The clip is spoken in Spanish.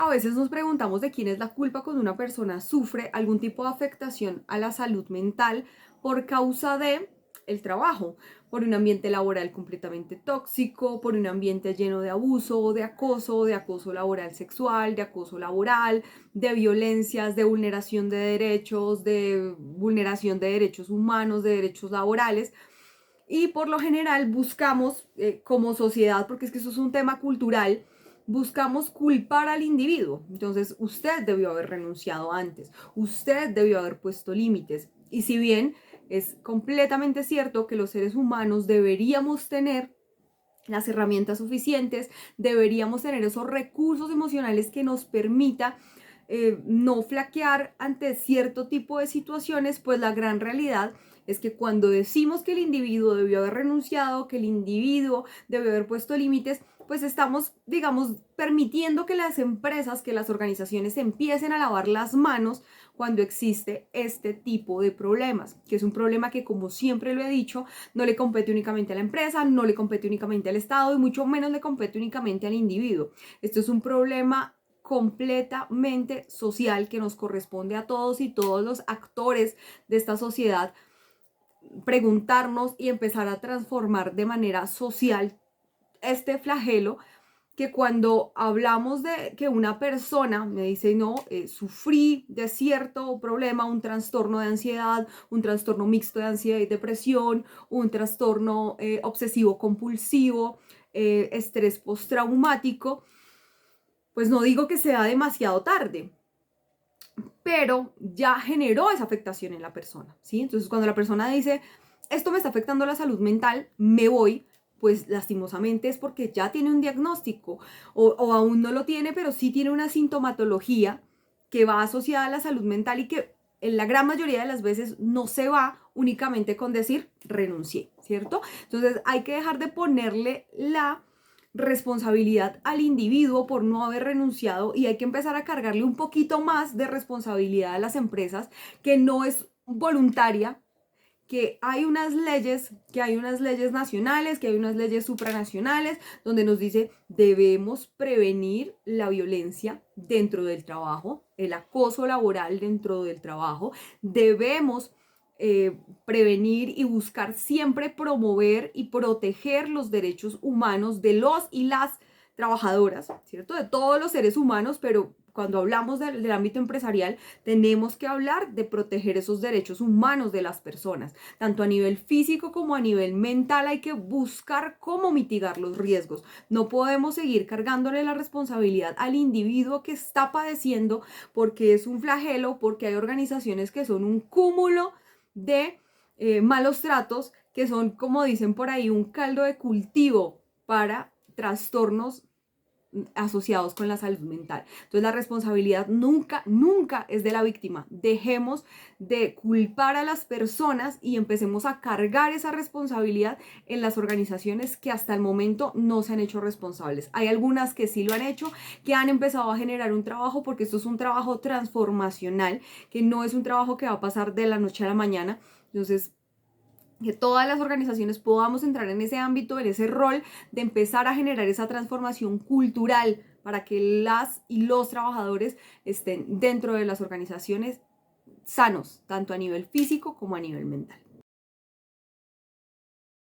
A veces nos preguntamos de quién es la culpa cuando una persona sufre algún tipo de afectación a la salud mental por causa de el trabajo, por un ambiente laboral completamente tóxico, por un ambiente lleno de abuso, de acoso laboral sexual, de acoso laboral, de violencias, de vulneración de derechos humanos, de derechos laborales. Y por lo general buscamos como sociedad, porque es que eso es un tema cultural, buscamos culpar al individuo. Entonces, usted debió haber renunciado antes, usted debió haber puesto límites. Y si bien es completamente cierto que los seres humanos deberíamos tener las herramientas suficientes, deberíamos tener esos recursos emocionales que nos permita no flaquear ante cierto tipo de situaciones, pues la gran realidad es que cuando decimos que el individuo debió haber renunciado, que el individuo debió haber puesto límites, pues estamos, digamos, permitiendo que las empresas, que las organizaciones empiecen a lavar las manos cuando existe este tipo de problemas, que es un problema que, como siempre lo he dicho, no le compete únicamente a la empresa, no le compete únicamente al Estado y mucho menos le compete únicamente al individuo. Esto es un problema completamente social que nos corresponde a todos y todos los actores de esta sociedad preguntarnos y empezar a transformar de manera social este flagelo que cuando hablamos de que una persona me dice, no, sufrí de cierto problema, un trastorno de ansiedad, un trastorno mixto de ansiedad y depresión, un trastorno obsesivo compulsivo, estrés postraumático, pues no digo que sea demasiado tarde, pero ya generó esa afectación en la persona, ¿sí? Entonces, cuando la persona dice, esto me está afectando la salud mental, me voy, pues lastimosamente es porque ya tiene un diagnóstico o aún no lo tiene, pero sí tiene una sintomatología que va asociada a la salud mental y que en la gran mayoría de las veces no se va únicamente con decir renuncié, ¿cierto? Entonces hay que dejar de ponerle la responsabilidad al individuo por no haber renunciado y hay que empezar a cargarle un poquito más de responsabilidad a las empresas, que no es voluntaria, que hay unas leyes nacionales, que hay unas leyes supranacionales, donde nos dice debemos prevenir la violencia dentro del trabajo, el acoso laboral dentro del trabajo, debemos prevenir y buscar siempre promover y proteger los derechos humanos de los y las trabajadoras, ¿cierto? De todos los seres humanos, pero cuando hablamos del ámbito empresarial, tenemos que hablar de proteger esos derechos humanos de las personas, tanto a nivel físico como a nivel mental. Hay que buscar cómo mitigar los riesgos. No podemos seguir cargándole la responsabilidad al individuo que está padeciendo porque es un flagelo, porque hay organizaciones que son un cúmulo de malos tratos, que son, como dicen por ahí, un caldo de cultivo para trastornos asociados con la salud mental. Entonces la responsabilidad nunca, nunca es de la víctima. Dejemos de culpar a las personas y empecemos a cargar esa responsabilidad en las organizaciones que hasta el momento no se han hecho responsables. Hay algunas que sí lo han hecho, que han empezado a generar un trabajo, porque esto es un trabajo transformacional, que no es un trabajo que va a pasar de la noche a la mañana. Entonces, que todas las organizaciones podamos entrar en ese ámbito, en ese rol de empezar a generar esa transformación cultural para que las y los trabajadores estén dentro de las organizaciones sanos, tanto a nivel físico como a nivel mental.